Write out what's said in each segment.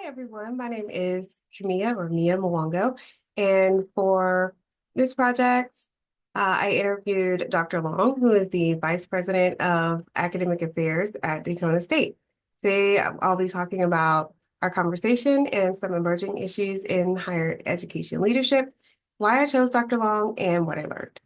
Everyone, my name is Kamia or Mia Mwongo, and for this project, I interviewed Dr. Long, who is the Vice President of Academic Affairs at Daytona State. Today, I'll be talking about our conversation and some emerging issues in higher education leadership, why I chose Dr. Long, and what I learned.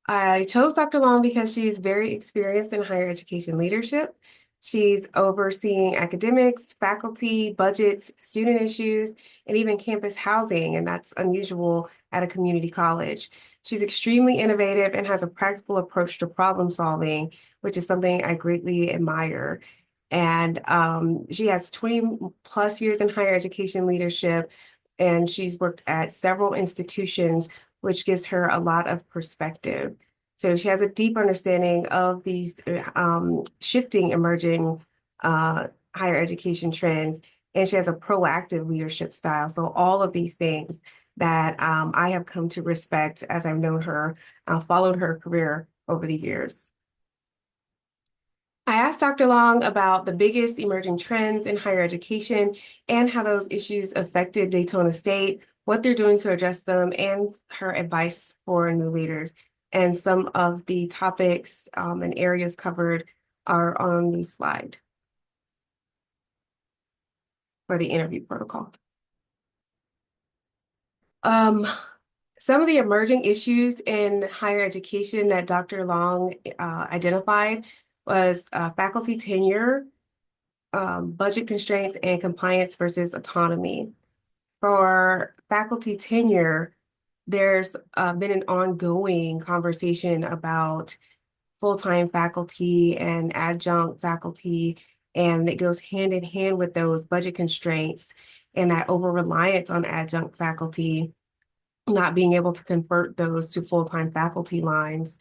I chose Dr. Long because she's very experienced in higher education leadership. She's overseeing academics, faculty, budgets, student issues, and even campus housing, and that's unusual at a community college. She's extremely innovative and has a practical approach to problem solving, which is something I greatly admire. And she has 20 plus years in higher education leadership, and she's worked at several institutions, which gives her a lot of perspective. So she has a deep understanding of these shifting, emerging higher education trends, and she has a proactive leadership style. So all of these things that I have come to respect as I've known her, followed her career over the years. I asked Dr. Long about the biggest emerging trends in higher education and how those issues affected Daytona State, what they're doing to address them, and her advice for new leaders. And some of the topics and areas covered are on the slide for the interview protocol. Some of the emerging issues in higher education that Dr. Long identified was faculty tenure, budget constraints, and compliance versus autonomy. For faculty tenure, there's been an ongoing conversation about full-time faculty and adjunct faculty, and it goes hand in hand with those budget constraints and that over-reliance on adjunct faculty, not being able to convert those to full-time faculty lines.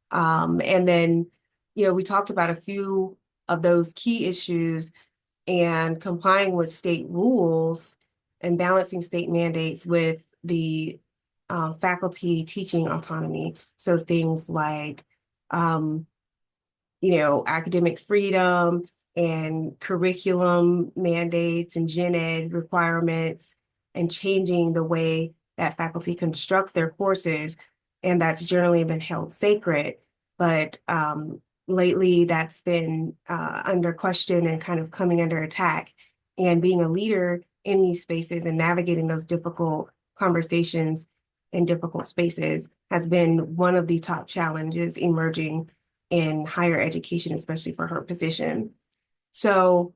And then, we talked about a few of those key issues and complying with state rules and balancing state mandates with the faculty teaching autonomy. So things like, academic freedom and curriculum mandates and gen ed requirements and changing the way that faculty construct their courses. And that's generally been held sacred. But lately, that's been under question and kind of coming under attack. And being a leader in these spaces and navigating those difficult conversations in difficult spaces has been one of the top challenges emerging in higher education, especially for her position. So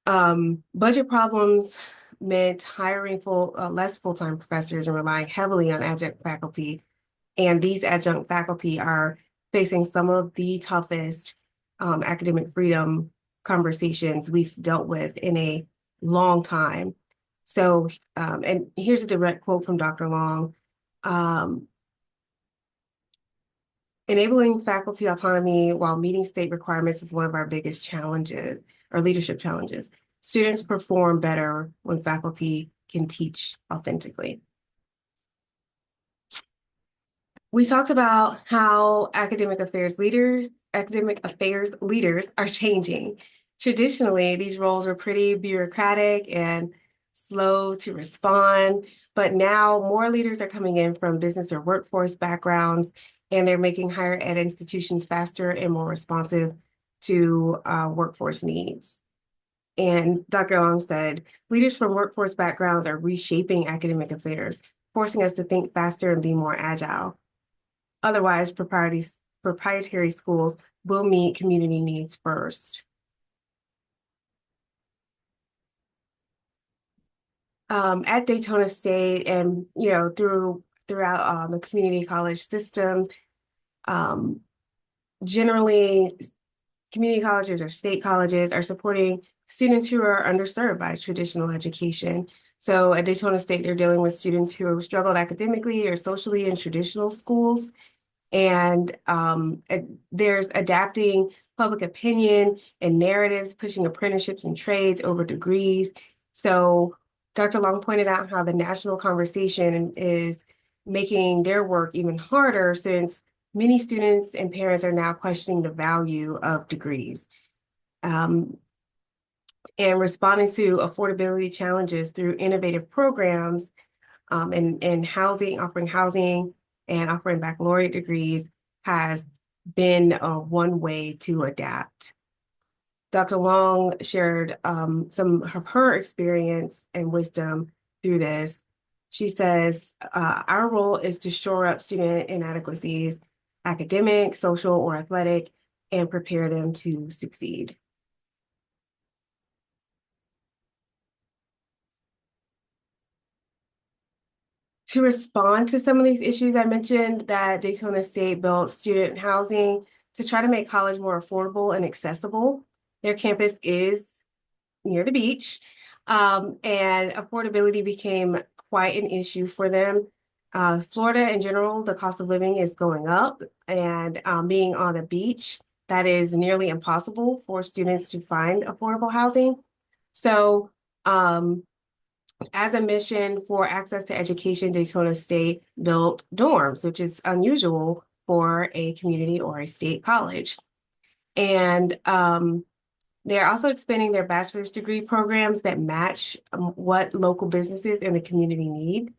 budget problems meant hiring less full-time professors and relying heavily on adjunct faculty. And these adjunct faculty are facing some of the toughest academic freedom conversations we've dealt with in a long time. So, and here's a direct quote from Dr. Long. Enabling faculty autonomy while meeting state requirements is one of our biggest challenges, or leadership challenges. Students perform better when faculty can teach authentically. We talked about how academic affairs leaders are changing. Traditionally, these roles are pretty bureaucratic and slow to respond, but now more leaders are coming in from business or workforce backgrounds, and they're making higher ed institutions faster and more responsive to workforce needs. And Dr. Long said, leaders from workforce backgrounds are reshaping academic affairs, forcing us to think faster and be more agile. Otherwise, proprietary schools will meet community needs first. At Daytona State and, throughout the community college system, generally, community colleges or state colleges are supporting students who are underserved by traditional education. So at Daytona State, they're dealing with students who have struggled academically or socially in traditional schools. And there's adapting public opinion and narratives, pushing apprenticeships and trades over degrees. So Dr. Long pointed out how the national conversation is making their work even harder since many students and parents are now questioning the value of degrees. um, and responding to affordability challenges through innovative programs and housing, offering housing and offering baccalaureate degrees has been one way to adapt. Dr. Long shared some of her experience and wisdom through this. She says, our role is to shore up student inadequacies, academic, social, or athletic, and prepare them to succeed. To respond to some of these issues, I mentioned that Daytona State built student housing to try to make college more affordable and accessible. Their campus is near the beach, and affordability became quite an issue for them. Florida in general, the cost of living is going up, and being on a beach, that is nearly impossible for students to find affordable housing. So, as a mission for access to education, Daytona State built dorms, which is unusual for a community or a state college. And they're also expanding their bachelor's degree programs that match what local businesses in the community need.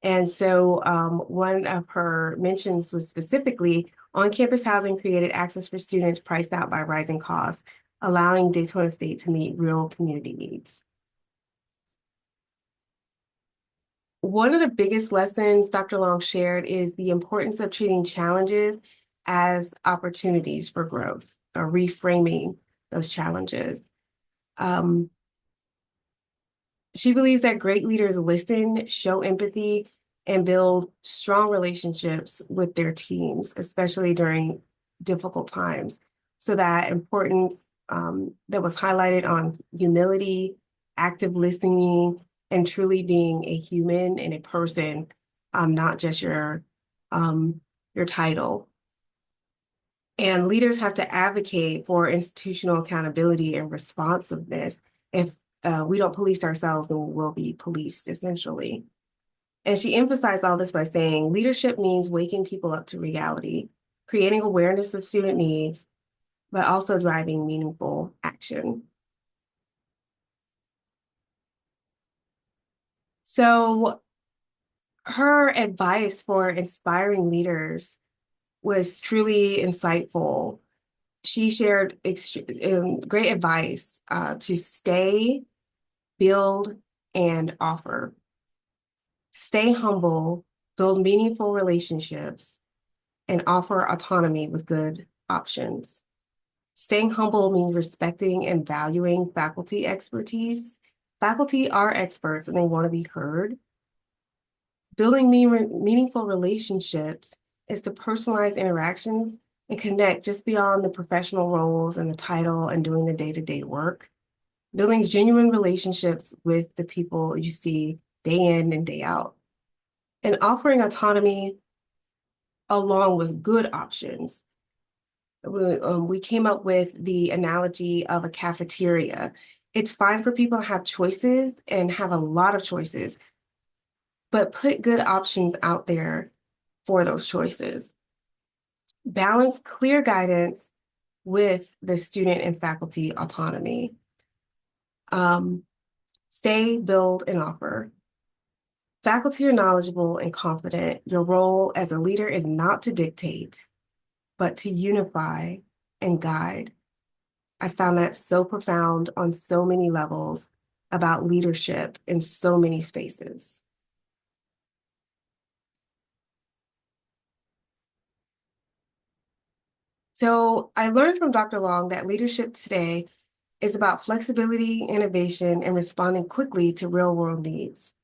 And so one of her mentions was specifically on-campus housing created access for students priced out by rising costs, allowing Daytona State to meet real community needs. One of the biggest lessons Dr. Long shared is the importance of treating challenges as opportunities for growth or reframing those challenges. Um, She believes that great leaders listen, show empathy, and build strong relationships with their teams, especially during difficult times. So that importance that was highlighted on humility, active listening, and truly being a human and a person, not just your title. And leaders have to advocate for institutional accountability and responsiveness. If we don't police ourselves, then we will be policed, essentially. And she emphasized all this by saying leadership means waking people up to reality, creating awareness of student needs, but also driving meaningful action. So her advice for inspiring leaders was truly insightful. She shared great advice to stay, build, and offer. Stay humble, build meaningful relationships, and offer autonomy with good options. Staying humble means respecting and valuing faculty expertise. Faculty are experts and they want to be heard. Building meaningful relationships is to personalize interactions and connect just beyond the professional roles and the title and doing the day-to-day work. Building genuine relationships with the people you see day in and day out. And offering autonomy along with good options. We came up with the analogy of a cafeteria. It's fine for people to have choices and have a lot of choices, but put good options out there for those choices. Balance clear guidance with the student and faculty autonomy. Stay, build, and offer. Faculty are knowledgeable and confident. Your role as a leader is not to dictate, but to unify and guide. I found that so profound on so many levels about leadership in so many spaces. So I learned from Dr. Long that leadership today is about flexibility, innovation, and responding quickly to real-world needs.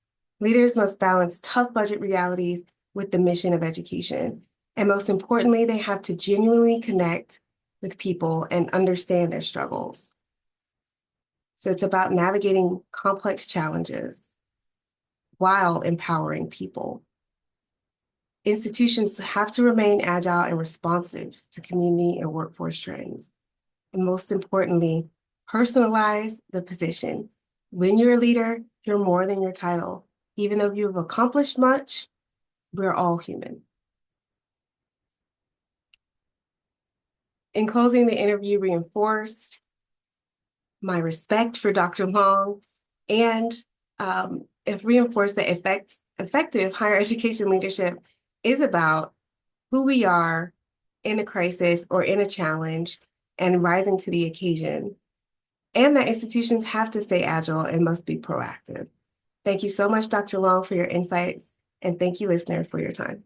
Leaders must balance tough budget realities with the mission of education. And most importantly, they have to genuinely connect with people and understand their struggles. So it's about navigating complex challenges while empowering people. Institutions have to remain agile and responsive to community and workforce trends. And most importantly, personalize the position. When you're a leader, you're more than your title. Even though you've accomplished much, we're all human. In closing, the interview reinforced my respect for Dr. Long, and have reinforced that effective higher education leadership is about who we are in a crisis or in a challenge and rising to the occasion, and that institutions have to stay agile and must be proactive. Thank you so much, Dr. Long, for your insights, and thank you, listener, for your time.